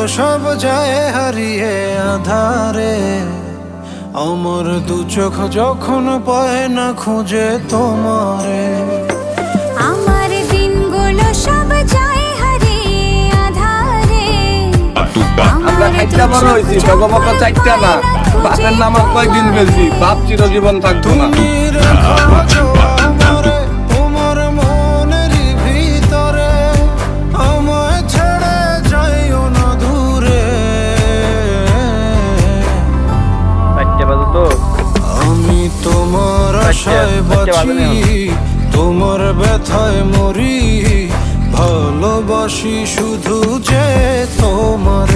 সব যায় হারিয়ে আধারে, আমার দু চোখ যখন পায় না খুঁজে তোমারে। আমার দিনগুলো সব যায় হারিয়ে আধারে, আমরা খাইতে বড় হয়েছি, ভগবত চাইতে না। বাপের নাম আর কয়েকদিন বেশি, বাপ চিরজীবন থাকবো না। তুমি রেখো আমারে তোমার মনের ভিতরে, আমায় ছেড়ে যাইও না দূরে। আমি তোমার আশায় বাঁচি, তোমার ব্যথায় মরি, ভালোবাসি শুধু যে তোমার।